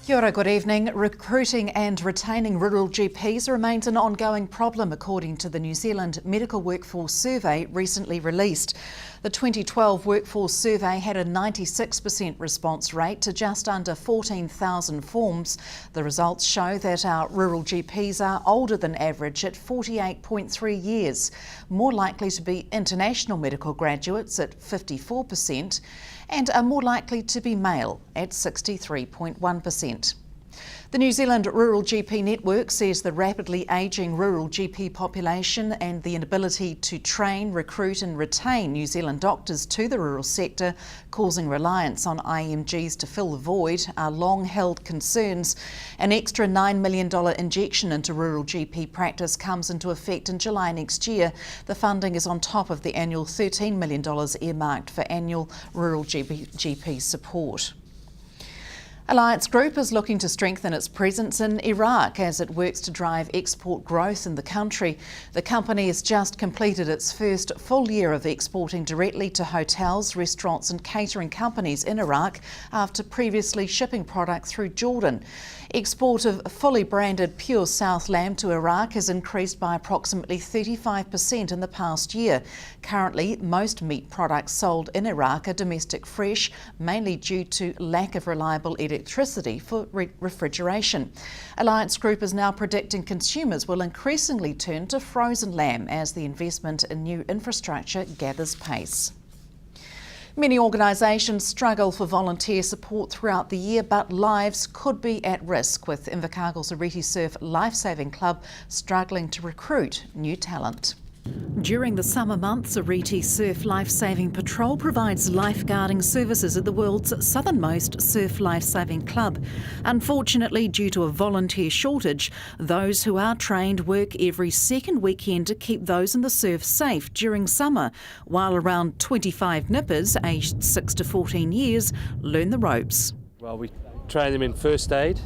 Kia ora, good evening. Recruiting and retaining rural GPs remains an ongoing problem according to the New Zealand Medical Workforce Survey recently released. The 2012 Workforce Survey had a 96% response rate to just under 14,000 forms. The results show that our rural GPs are older than average at 48.3 years, more likely to be international medical graduates at 54%, and are more likely to be male at 63.1%. The New Zealand Rural GP Network says the rapidly ageing rural GP population and the inability to train, recruit and retain New Zealand doctors to the rural sector, causing reliance on IMGs to fill the void, are long-held concerns. An extra $9 million injection into rural GP practice comes into effect in July next year. The funding is on top of the annual $13 million earmarked for annual rural GP support. Alliance Group is looking to strengthen its presence in Iraq as it works to drive export growth in the country. The company has just completed its first full year of exporting directly to hotels, restaurants and catering companies in Iraq after previously shipping product through Jordan. Export of fully branded pure South lamb to Iraq has increased by approximately 35% in the past year. Currently, most meat products sold in Iraq are domestic fresh, mainly due to lack of reliable electricity for refrigeration. Alliance Group is now predicting consumers will increasingly turn to frozen lamb as the investment in new infrastructure gathers pace. Many organisations struggle for volunteer support throughout the year, but lives could be at risk, with Invercargill's Ariti Surf Lifesaving Club struggling to recruit new talent. During the summer months, Ariti Surf Lifesaving Patrol provides lifeguarding services at the world's southernmost surf lifesaving club. Unfortunately, due to a volunteer shortage, those who are trained work every second weekend to keep those in the surf safe during summer, while around 25 nippers aged 6 to 14 years learn the ropes. Well, we train them in first aid,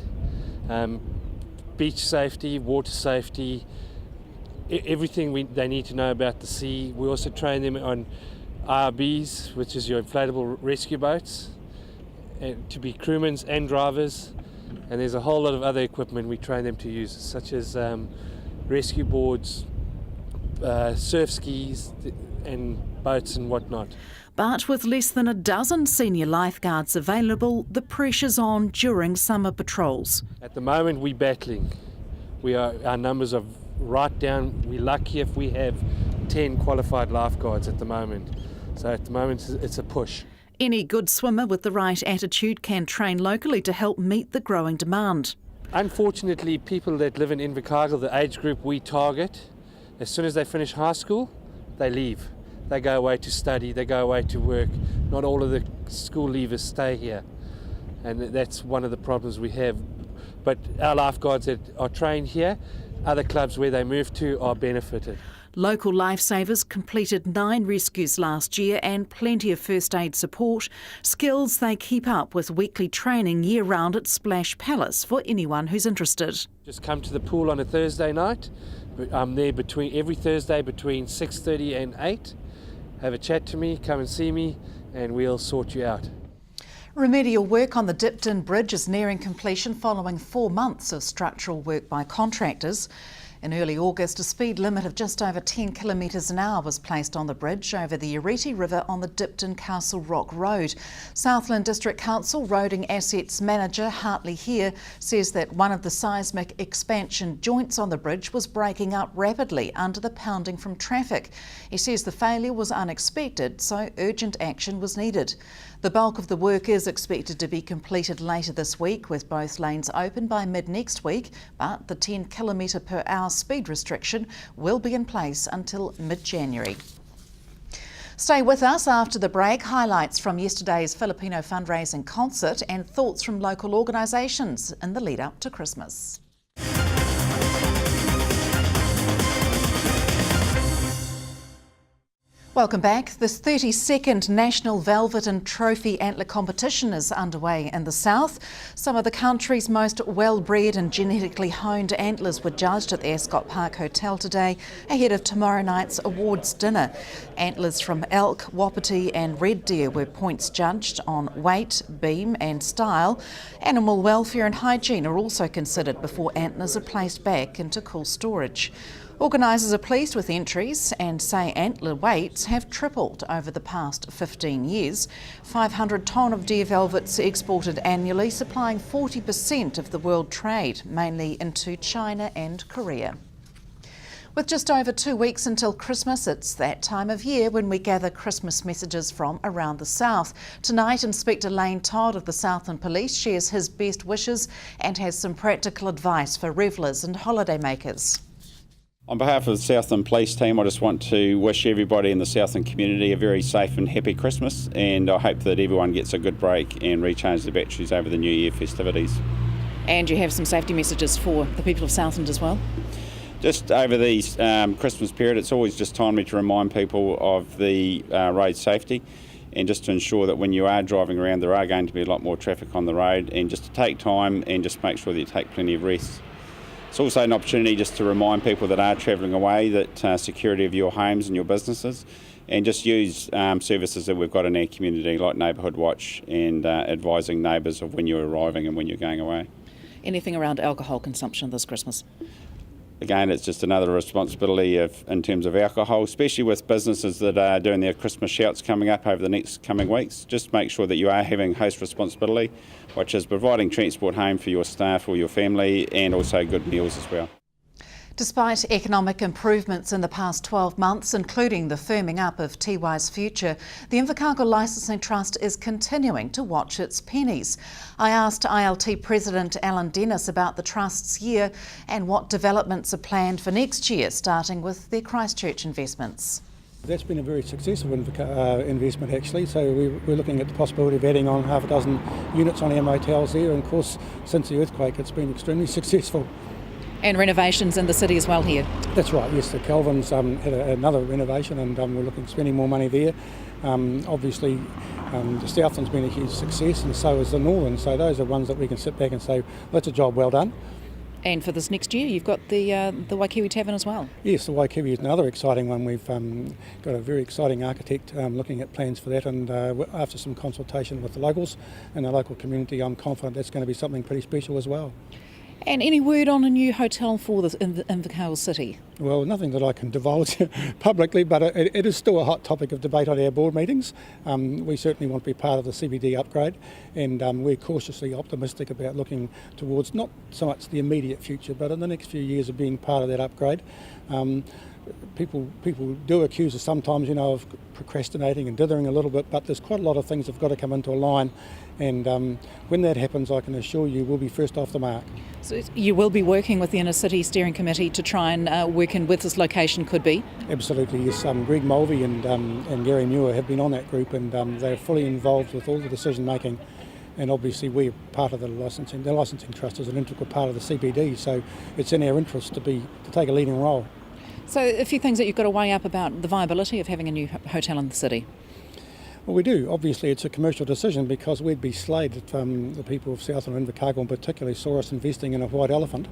beach safety, water safety, everything they need to know about the sea. We also train them on IRBs, which is your inflatable rescue boats, and to be crewmen and drivers. And there's a whole lot of other equipment we train them to use, such as rescue boards, surf skis and boats and whatnot. But with less than a dozen senior lifeguards available, the pressure's on during summer patrols. At the moment we're battling. Our numbers are right down. We're lucky if we have 10 qualified lifeguards at the moment. So at the moment it's a push. Any good swimmer with the right attitude can train locally to help meet the growing demand. Unfortunately, people that live in Invercargill, the age group we target, as soon as they finish high school, they leave. They go away to study, they go away to work. Not all of the school leavers stay here. And that's one of the problems we have. But our lifeguards that are trained here, other clubs where they move to are benefited. Local lifesavers completed 9 rescues last year and plenty of first aid support, skills they keep up with weekly training year-round at Splash Palace for anyone who's interested. Just come to the pool on a Thursday night. I'm there every Thursday between 6:30 and 8. Have a chat to me, come and see me, and we'll sort you out. Remedial work on the Dipton Bridge is nearing completion following 4 months of structural work by contractors. In early August, a speed limit of just over 10 kilometres an hour was placed on the bridge over the Ariti River on the Dipton Castle Rock Road. Southland District Council Roading Assets Manager Hartley Here says that one of the seismic expansion joints on the bridge was breaking up rapidly under the pounding from traffic. He says the failure was unexpected, so urgent action was needed. The bulk of the work is expected to be completed later this week, with both lanes open by mid-next week, but the 10 km/h speed restriction will be in place until mid-January. Stay with us after the break. Highlights from yesterday's Filipino fundraising concert and thoughts from local organisations in the lead up to Christmas. Welcome back. The 32nd National Velvet and Trophy Antler competition is underway in the south. Some of the country's most well-bred and genetically honed antlers were judged at the Ascot Park Hotel today ahead of tomorrow night's awards dinner. Antlers from elk, wapiti and red deer were points judged on weight, beam and style. Animal welfare and hygiene are also considered before antlers are placed back into cool storage. Organisers are pleased with entries and say antler weights have tripled over the past 15 years. 500 tonne of deer velvets exported annually, supplying 40% of the world trade, mainly into China and Korea. With just over 2 weeks until Christmas, it's that time of year when we gather Christmas messages from around the south. Tonight, Inspector Lane Todd of the Southland Police shares his best wishes and has some practical advice for revellers and holidaymakers. On behalf of the Southland Police team, I just want to wish everybody in the Southland community a very safe and happy Christmas, and I hope that everyone gets a good break and recharge the batteries over the New Year festivities. And you have some safety messages for the people of Southland as well? Just over these Christmas period, it's always just timely to remind people of the road safety, and just to ensure that when you are driving around there are going to be a lot more traffic on the road, and just to take time and just make sure that you take plenty of rest. It's also an opportunity just to remind people that are travelling away that security of your homes and your businesses, and just use services that we've got in our community like Neighbourhood Watch and advising neighbours of when you're arriving and when you're going away. Anything around alcohol consumption this Christmas? Again, it's just another responsibility in terms of alcohol, especially with businesses that are doing their Christmas shouts coming up over the next coming weeks. Just make sure that you are having host responsibility, which is providing transport home for your staff or your family, and also good meals as well. Despite economic improvements in the past 12 months, including the firming up of Tiwai's future, the Invercargill Licensing Trust is continuing to watch its pennies. I asked ILT President Alan Dennis about the Trust's year and what developments are planned for next year, starting with their Christchurch investments. That's been a very successful investment actually, so we're looking at the possibility of adding on half a dozen units on our motels there, and of course since the earthquake it's been extremely successful. And renovations in the city as well here? That's right, yes, the Kelvin's had another renovation, and we're looking at spending more money there. Obviously the Southland's been a huge success, and so is the Northern, so those are ones that we can sit back and say, well, that's a job well done. And for this next year, you've got the Waikiwi Tavern as well? Yes, the Waikiwi is another exciting one. We've got a very exciting architect looking at plans for that, and after some consultation with the locals and the local community, I'm confident that's going to be something pretty special as well. And any word on a new hotel for the Invercargill City? Well, nothing that I can divulge publicly, but it is still a hot topic of debate on our board meetings. We certainly want to be part of the CBD upgrade, and we're cautiously optimistic about looking towards not so much the immediate future, but in the next few years of being part of that upgrade. People do accuse us sometimes, of procrastinating and dithering a little bit, but there's quite a lot of things that have got to come into a line, and when that happens, I can assure you we'll be first off the mark. So you will be working with the Inner City Steering Committee to try and work in with this location could be? Absolutely, yes. Greg Mulvey and Gary Muir have been on that group, and they're fully involved with all the decision making. And obviously we're part of the licensing. The licensing trust is an integral part of the CBD, so it's in our interest to take a leading role. So a few things that you've got to weigh up about the viability of having a new hotel in the city. Well, we do. Obviously, it's a commercial decision because we'd be slayed if the people of Southland and Invercargill particularly saw us investing in a white elephant.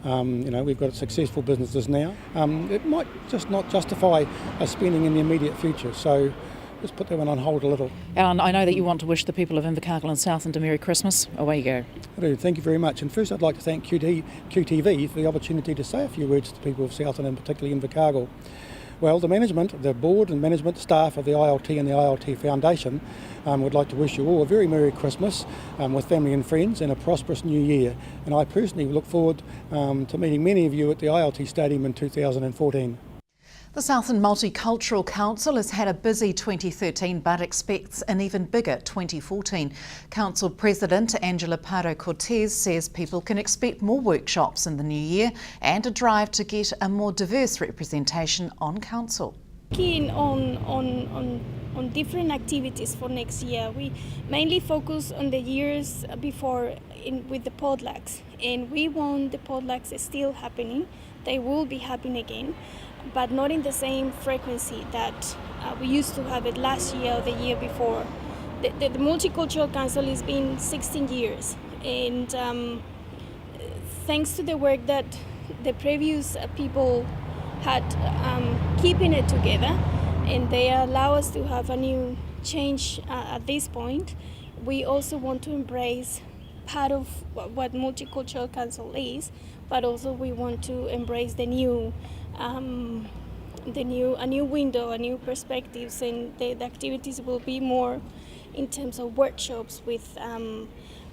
We've got successful businesses now. It might just not justify us spending in the immediate future. So let's put that one on hold a little. Alan, I know that you want to wish the people of Invercargill and Southland a Merry Christmas. Away you go. I do. Thank you very much. And first I'd like to thank QTV for the opportunity to say a few words to the people of Southland and particularly Invercargill. Well, the board and management staff of the ILT and the ILT Foundation would like to wish you all a very Merry Christmas with family and friends and a prosperous new year. And I personally look forward to meeting many of you at the ILT Stadium in 2014. The Southland Multicultural Council has had a busy 2013 but expects an even bigger 2014. Council President Angela Pardo-Cortez says people can expect more workshops in the new year and a drive to get a more diverse representation on council. Keen on different activities for next year. We mainly focus on the years before with the potlucks, and we want the potlucks still happening. They will be happening again, but not in the same frequency that We used to have it last year or the year before. The Multicultural Council has been 16 years, and thanks to the work that the previous people had keeping it together, and they allow us to have a new change at this point. We also want to embrace part of what Multicultural Council is, but also we want to embrace a new window, a new perspectives, and the activities will be more in terms of workshops with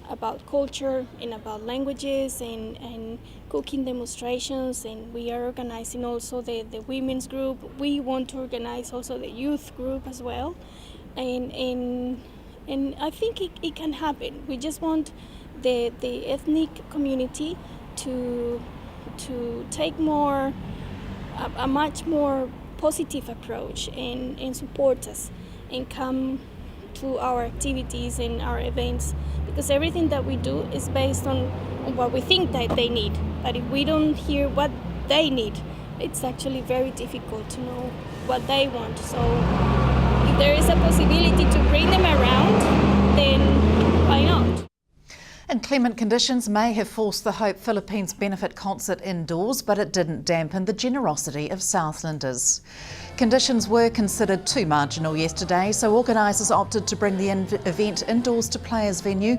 about culture and about languages and cooking demonstrations, and we are organizing also the women's group. We want to organize also the youth group as well, and I think it can happen. We just want the ethnic community to take a much more positive approach and support us and come to our activities and our events, because everything that we do is based on what we think that they need. But if we don't hear what they need, it's actually very difficult to know what they want. So if there is a possibility to bring them around, then why not? Inclement conditions may have forced the Hope Philippines benefit concert indoors, but it didn't dampen the generosity of Southlanders. Conditions were considered too marginal yesterday, so organisers opted to bring the event indoors to Players Venue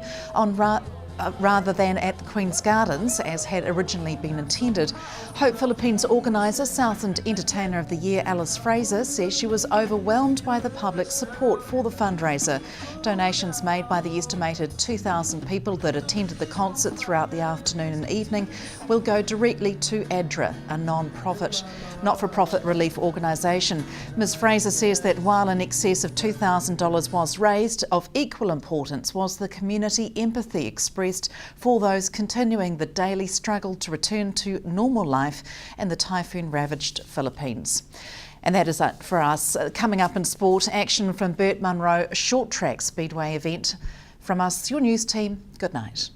rather than at the Queen's Gardens, as had originally been intended. Hope Philippines organiser, Southland Entertainer of the Year Alice Fraser, says she was overwhelmed by the public support for the fundraiser. Donations made by the estimated 2,000 people that attended the concert throughout the afternoon and evening will go directly to ADRA, a not-for-profit relief organisation. Ms Fraser says that while in excess of $2,000 was raised, of equal importance was the community empathy expressed for those continuing the daily struggle to return to normal life in the typhoon-ravaged Philippines. And that is it for us. Coming up in sport, action from Burt Munro short track speedway event. From us, your news team, good night.